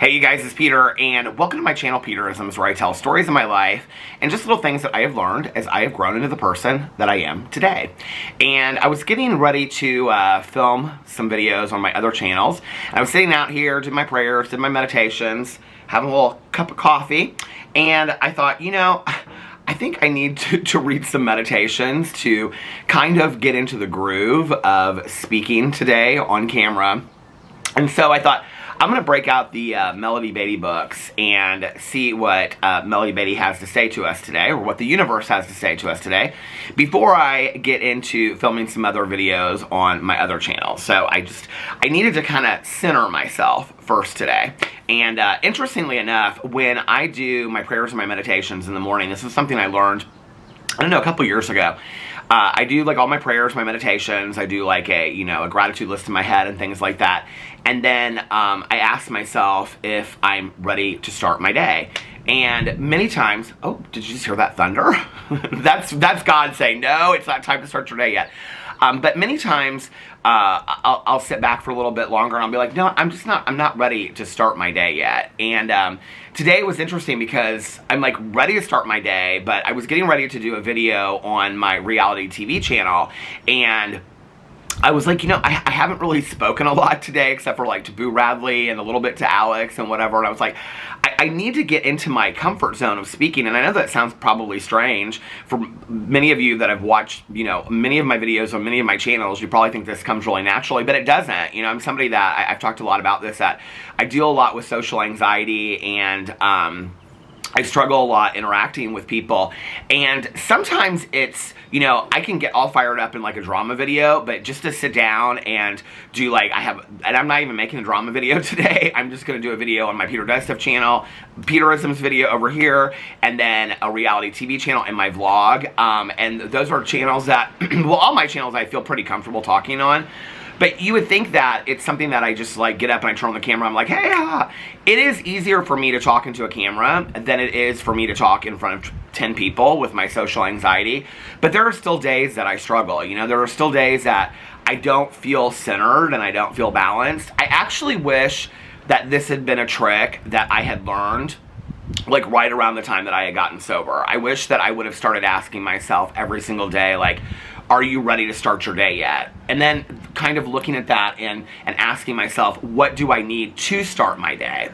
Hey you guys, it's Peter, and welcome to my channel, Peterisms, where I tell stories of my life and just little things that I have learned as I have grown into the person that I am today. And I was getting ready to film some videos on my other channels, and I was sitting out here, did my prayers, did my meditations, having a little cup of coffee, and I thought, you know, I think I need to read some meditations to kind of get into the groove of speaking today on camera. And so I thought, I'm going to break out the Melody Beatty books and see what Melody Beatty has to say to us today, or what the universe has to say to us today, before I get into filming some other videos on my other channel. So I needed to kind of center myself first today. And interestingly enough, when I do my prayers and my meditations in the morning, this is something I learned, I don't know, a couple years ago. I do like all my prayers, my meditations. I do like a gratitude list in my head and things like that. And then I ask myself if I'm ready to start my day. And many times, oh, did you just hear that thunder? that's God saying, no, it's not time to start your day yet. But many times I'll sit back for a little bit longer and I'll be like, no, I'm not ready to start my day yet. And today was interesting because I'm like ready to start my day, but I was getting ready to do a video on my reality TV channel, and I was like, you know, I haven't really spoken a lot today except for like to Boo Radley and a little bit to Alex and whatever, and I was like, I need to get into my comfort zone of speaking. And I know that sounds probably strange for many of you that have watched, you know, many of my videos on many of my channels. You probably think this comes really naturally, but it doesn't. You know, I'm somebody that, I've talked a lot about this, that I deal a lot with social anxiety, and I struggle a lot interacting with people, and sometimes it's, you know, I can get all fired up in like a drama video, but just to sit down and do like, and I'm not even making a drama video today, I'm just going to do a video on my Peter Does Stuff channel, Peterisms video over here, and then a reality TV channel in my vlog, and those are channels that, well, all my channels I feel pretty comfortable talking on. But you would think that it's something that I just like get up and I turn on the camera, I'm like, hey, it is easier for me to talk into a camera than it is for me to talk in front of 10 people with my social anxiety. But there are still days that I struggle, you know, there are still days that I don't feel centered and I don't feel balanced. I actually wish that this had been a trick that I had learned like right around the time that I had gotten sober. I wish that I would have started asking myself every single day, like, are you ready to start your day yet? And then kind of looking at that and asking myself, what do I need to start my day?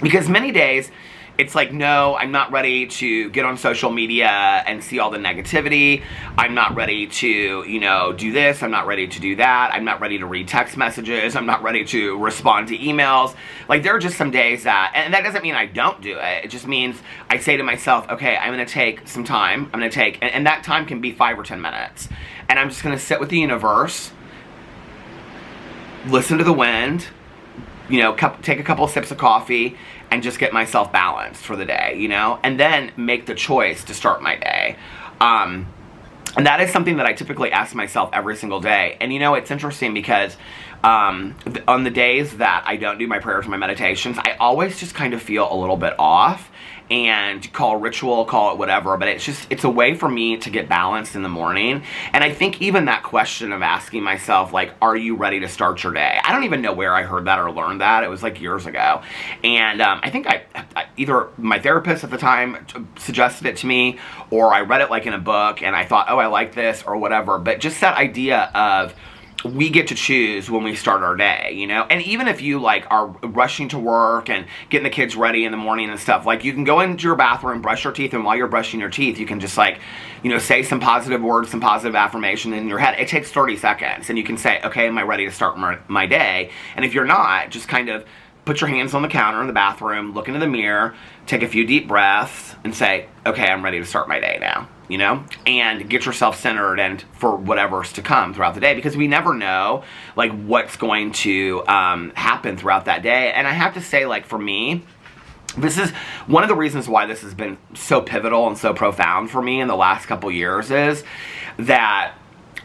Because many days, it's like, no, I'm not ready to get on social media and see all the negativity. I'm not ready to, you know, do this. I'm not ready to do that. I'm not ready to read text messages. I'm not ready to respond to emails. Like, there are just some days that, and that doesn't mean I don't do it. It just means I say to myself, okay, I'm going to take some time. I'm going to take, and that time can be 5 or 10 minutes. And I'm just going to sit with the universe, listen to the wind, you know, take a couple sips of coffee, and just get myself balanced for the day, you know, and then make the choice to start my day. And that is something that I typically ask myself every single day. And you know, it's interesting because on the days that I don't do my prayers and my meditations, I always just kind of feel a little bit off, and call it ritual, call it whatever, but it's a way for me to get balanced in the morning. And I think even that question of asking myself, like, are you ready to start your day? I don't even know where I heard that or learned that. It was like years ago. And I think I either my therapist at the time suggested it to me, or I read it like in a book and I thought, oh, I like this or whatever. But just that idea of, we get to choose when we start our day, you know? And even if you, like, are rushing to work and getting the kids ready in the morning and stuff, like, you can go into your bathroom, brush your teeth, and while you're brushing your teeth, you can just, like, you know, say some positive words, some positive affirmation in your head. It takes 30 seconds, and you can say, okay, am I ready to start my day? And if you're not, just kind of put your hands on the counter in the bathroom, look into the mirror, take a few deep breaths, and say, okay, I'm ready to start my day now, you know? And get yourself centered and for whatever's to come throughout the day, because we never know, like, what's going to happen throughout that day. And I have to say, like, for me, this is one of the reasons why this has been so pivotal and so profound for me in the last couple years, is that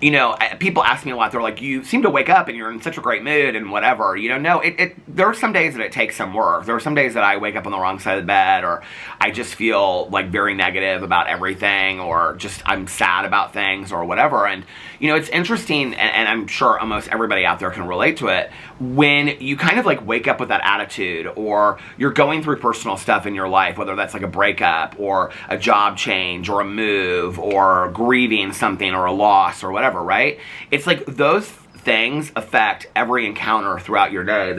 you know, people ask me a lot, they're like, you seem to wake up and you're in such a great mood and whatever, you know. No, there are some days that it takes some work. There are some days that I wake up on the wrong side of the bed, or I just feel like very negative about everything, or just I'm sad about things or whatever. And, you know, it's interesting, and I'm sure almost everybody out there can relate to it, when you kind of like wake up with that attitude, or you're going through personal stuff in your life, whether that's like a breakup or a job change or a move or grieving something or a loss or whatever, right? It's like those things affect every encounter throughout your day.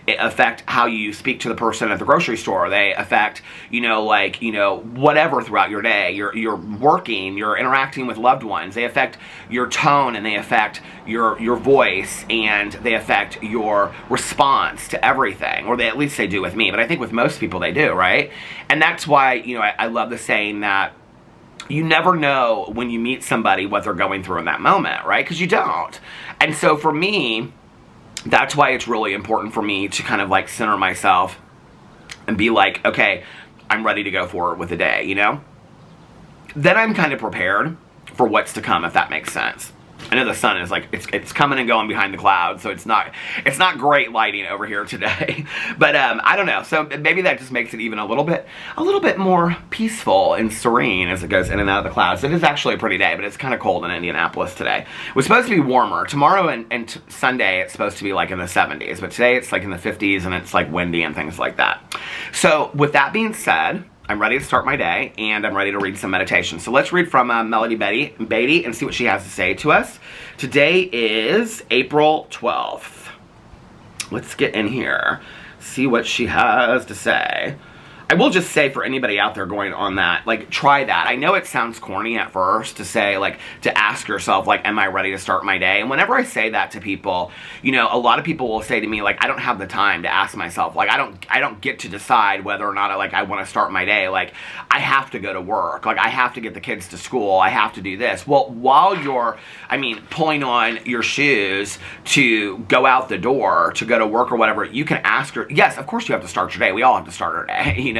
They affect how you speak to the person at the grocery store. They affect, you know, like, you know, whatever throughout your day. You're working, you're interacting with loved ones. They affect your tone, and they affect your voice, and they affect your response to everything. Or at least they do with me, but I think with most people they do, right? And that's why, you know, I love the saying that you never know when you meet somebody what they're going through in that moment, right? Because you don't. And so for me, that's why it's really important for me to kind of like center myself and be like, okay, I'm ready to go forward with the day, you know? Then I'm kind of prepared for what's to come, if that makes sense. I know the sun is like, it's coming and going behind the clouds, so it's not great lighting over here today. But I don't know, so maybe that just makes it even a little bit more peaceful and serene as it goes in and out of the clouds. It is actually a pretty day, but it's kind of cold in Indianapolis today. It was supposed to be warmer. Tomorrow and Sunday it's supposed to be like in the 70s, but today it's like in the 50s, and it's like windy and things like that. So with that being said, I'm ready to start my day, and I'm ready to read some meditation. So let's read from Melody Beatty and see what she has to say to us. Today is April 12th. Let's get in here, see what she has to say. I will just say, for anybody out there going on that, like, try that. I know it sounds corny at first to say, like, to ask yourself, like, am I ready to start my day? And whenever I say that to people, you know, a lot of people will say to me, like, I don't have the time to ask myself. Like, I don't get to decide whether or not I want to start my day. Like, I have to go to work. Like, I have to get the kids to school. I have to do this. Well, while you're, pulling on your shoes to go out the door, to go to work or whatever, you can ask her, yes, of course you have to start your day. We all have to start our day, you know?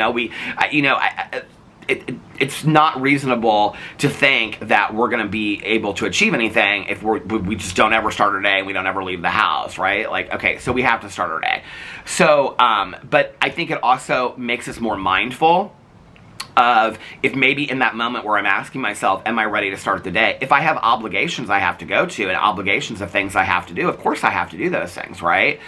It's not reasonable to think that we're going to be able to achieve anything if we just don't ever start our day and we don't ever leave the house, right? Like, okay, so we have to start our day. So, but I think it also makes us more mindful of, if maybe in that moment where I'm asking myself, am I ready to start the day? If I have obligations I have to go to and obligations of things I have to do, of course I have to do those things, right?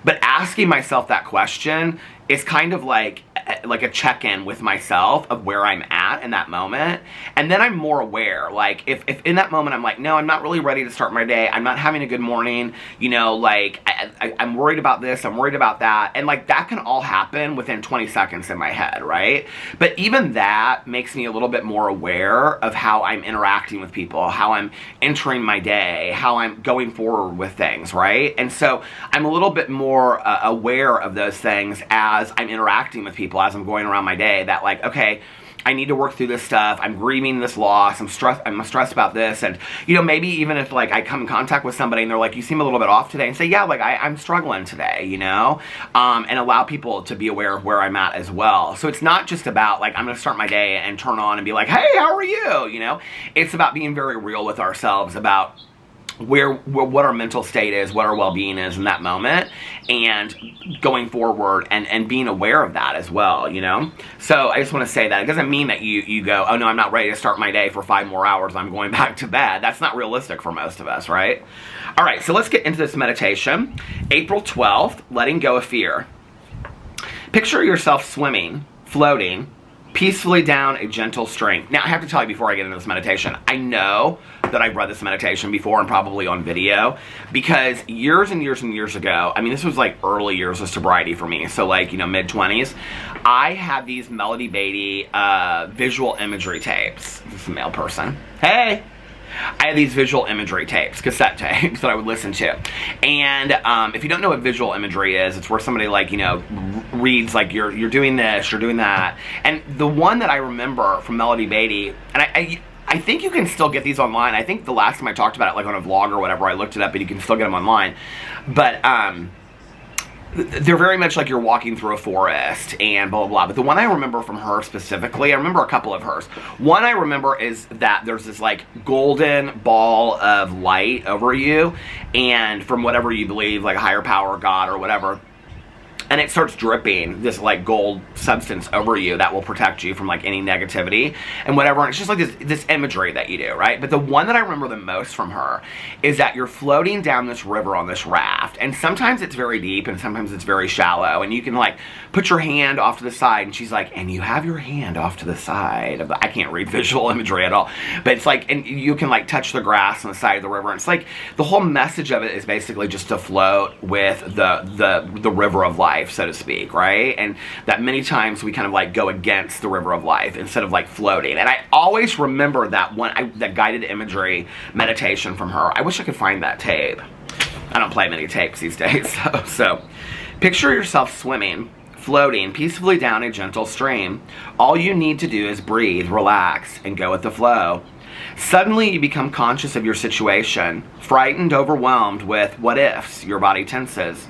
But asking myself that question is kind of like a check-in with myself of where I'm at in that moment. And then I'm more aware. Like, if in that moment I'm like, no, I'm not really ready to start my day, I'm not having a good morning, you know, like, I'm worried about this, I'm worried about that, and like, that can all happen within 20 seconds in my head, right? But even that makes me a little bit more aware of how I'm interacting with people, how I'm entering my day, how I'm going forward with things, right? And so I'm a little bit more aware of those things as I'm interacting with people, as I'm going around my day, that like, okay, I need to work through this stuff, I'm grieving this loss, I'm stressed about this. And, you know, maybe even if like I come in contact with somebody and they're like, you seem a little bit off today, and say, yeah, like I'm struggling today, you know, and allow people to be aware of where I'm at as well. So it's not just about like, I'm gonna start my day and turn on and be like, hey, how are you? You know, it's about being very real with ourselves about what our mental state is, what our well-being is in that moment, and going forward and being aware of that as well, you know? So I just want to say that. It doesn't mean that you go, oh no, I'm not ready to start my day for 5 more hours, I'm going back to bed. That's not realistic for most of us, right? All right, so let's get into this meditation. April 12th, letting go of fear. Picture yourself swimming, floating, peacefully down a gentle stream. Now, I have to tell you before I get into this meditation, I know that I've read this meditation before and probably on video, because years and years and years ago, this was like early years of sobriety for me, so like, you know, mid-20s, I had these Melody Beatty visual imagery tapes. This is a male person. Hey! I had these visual imagery tapes, cassette tapes, that I would listen to. And if you don't know what visual imagery is, it's where somebody, like, you know, reads, like, you're doing this, you're doing that. And the one that I remember from Melody Beatty, and I think you can still get these online. I think the last time I talked about it, like on a vlog or whatever, I looked it up, and you can still get them online. But they're very much like you're walking through a forest and blah, blah, blah. But the one I remember from her specifically, I remember a couple of hers. One I remember is that there's this like golden ball of light over you, and from whatever you believe, like a higher power, God or whatever, and it starts dripping this like gold substance over you that will protect you from like any negativity and whatever. And it's just like this imagery that you do, right? But the one that I remember the most from her is that you're floating down this river on this raft, and sometimes it's very deep and sometimes it's very shallow, and you can like put your hand off to the side, and she's like, and you have your hand off to the side of the, I can't read visual imagery at all, but it's like, and you can like touch the grass on the side of the river, and it's like the whole message of it is basically just to float with the river of life, so to speak, right? And that many times we kind of like go against the river of life instead of like floating. And I always remember that that guided imagery meditation from her. I wish I could find that tape. I don't play many tapes these days. So picture yourself swimming, floating peacefully down a gentle stream. All you need to do is breathe, relax, and go with the flow. Suddenly you become conscious of your situation, frightened, overwhelmed with what ifs. Your body tenses.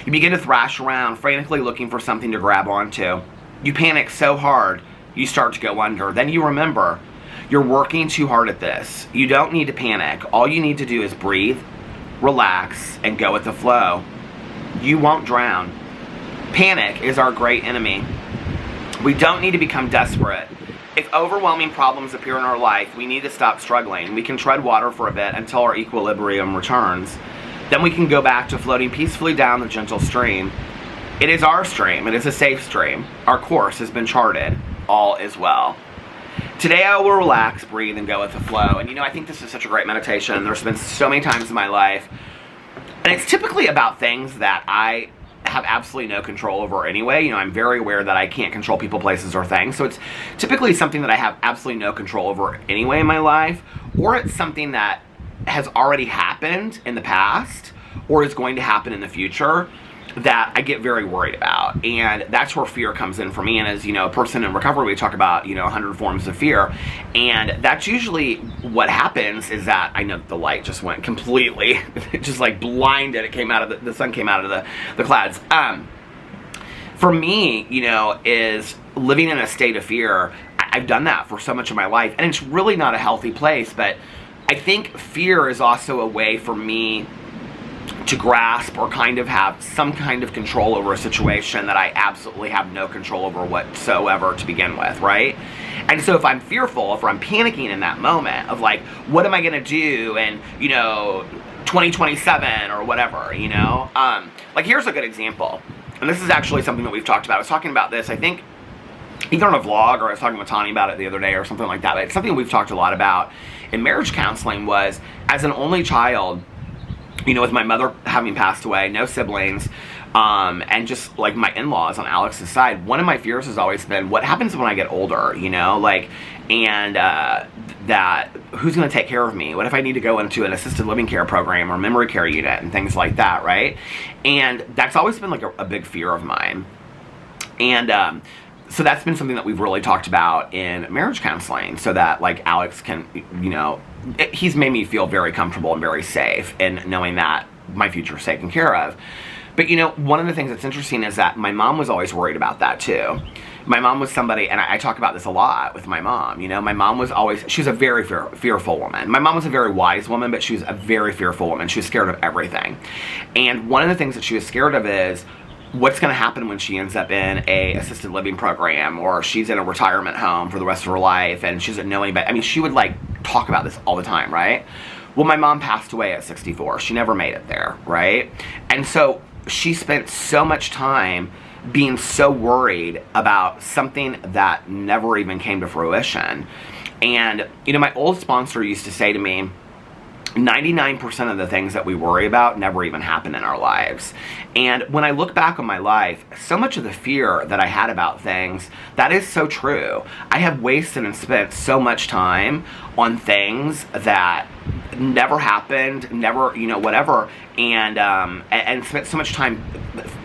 You begin to thrash around, frantically looking for something to grab onto. You panic so hard, you start to go under. Then you remember, you're working too hard at this. You don't need to panic. All you need to do is breathe, relax, and go with the flow. You won't drown. Panic is our great enemy. We don't need to become desperate. If overwhelming problems appear in our life, we need to stop struggling. We can tread water for a bit until our equilibrium returns. Then we can go back to floating peacefully down the gentle stream. It is our stream. It is a safe stream. Our course has been charted. All is well. Today I will relax, breathe, and go with the flow. And you know, I think this is such a great meditation. There's been so many times in my life, and it's typically about things that I have absolutely no control over anyway. You know, I'm very aware that I can't control people, places, or things. So it's typically something that I have absolutely no control over anyway in my life, or it's something that has already happened in the past or is going to happen in the future that I get very worried about. And that's where fear comes in for me. And as, you know, a person in recovery, we talk about, you know, 100 forms of fear. And that's usually what happens is that, I know the light just went completely, just like blinded. It came out of the sun came out of the clouds. For me, you know, is living in a state of fear. I've done that for so much of my life, and it's really not a healthy place. But I think fear is also a way for me to grasp or kind of have some kind of control over a situation that I absolutely have no control over whatsoever to begin with, right? And so if I'm fearful, if I'm panicking in that moment of like, what am I going to do in, you know, 2027 or whatever, you know? Like, here's a good example. And this is actually something that we've talked about. I was talking about this, I think, either on a vlog or I was talking with Tani about it the other day or something like that. But it's something we've talked a lot about in marriage counseling. Was, as an only child, you know, with my mother having passed away, no siblings, and just like my in-laws on Alex's side, one of my fears has always been, what happens when I get older, you know, like, and that who's going to take care of me? What if I need to go into an assisted living care program or memory care unit and things like that, right? And that's always been like a big fear of mine. And so that's been something that we've really talked about in marriage counseling, so that like Alex can, you know, he's made me feel very comfortable and very safe in knowing that my future is taken care of. But you know, one of the things that's interesting is that my mom was always worried about that too. My mom was somebody, and I talk about this a lot with my mom, you know, my mom was always, she was a very fearful woman. My mom was a very wise woman, but she was a very fearful woman. She was scared of everything. And one of the things that she was scared of is, what's going to happen when she ends up in a assisted living program, or she's in a retirement home for the rest of her life and she doesn't know anybody. I mean, she would like talk about this all the time, right? Well, my mom passed away at 64. She never made it there, right? And so she spent so much time being so worried about something that never even came to fruition. And, you know, my old sponsor used to say to me, 99% of the things that we worry about never even happen in our lives. And when I look back on my life, so much of the fear that I had about things, that is so true. I have wasted and spent so much time on things that never happened, never, you know, whatever, and spent so much time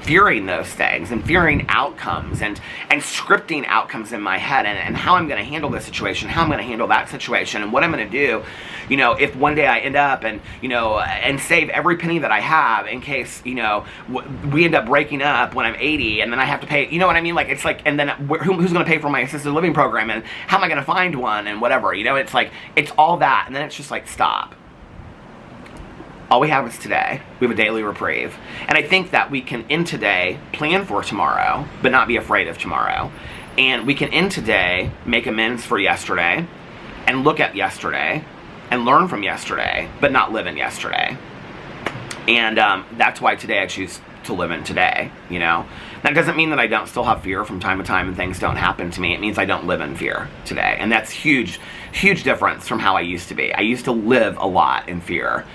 fearing those things and fearing outcomes and scripting outcomes in my head and how I'm going to handle this situation, how I'm going to handle that situation, and what I'm going to do, you know, if one day I end up and, you know, and save every penny that I have in case, you know, we end up breaking up when I'm 80 and then I have to pay, you know what I mean? Like, it's like, and then who's going to pay for my assisted living program and how am I going to find one and whatever, you know? It's like, it's all that, and then it's just like, stop. All we have is today. We have a daily reprieve. And I think that we can end today, plan for tomorrow, but not be afraid of tomorrow. And we can end today, make amends for yesterday, and look at yesterday, and learn from yesterday, but not live in yesterday. And that's why today I choose to live in today, you know? That doesn't mean that I don't still have fear from time to time and things don't happen to me. It means I don't live in fear today. And that's huge, huge difference from how I used to be. I used to live a lot in fear.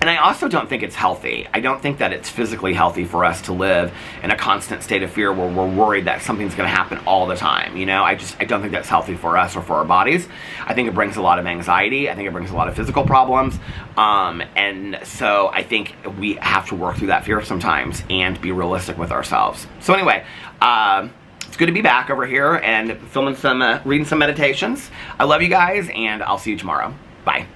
And I also don't think it's healthy. I don't think that it's physically healthy for us to live in a constant state of fear where we're worried that something's going to happen all the time. You know, I don't think that's healthy for us or for our bodies. I think it brings a lot of anxiety. I think it brings a lot of physical problems. And so I think we have to work through that fear sometimes and be realistic with ourselves. So anyway, it's good to be back over here and filming some, reading some meditations. I love you guys, and I'll see you tomorrow. Bye.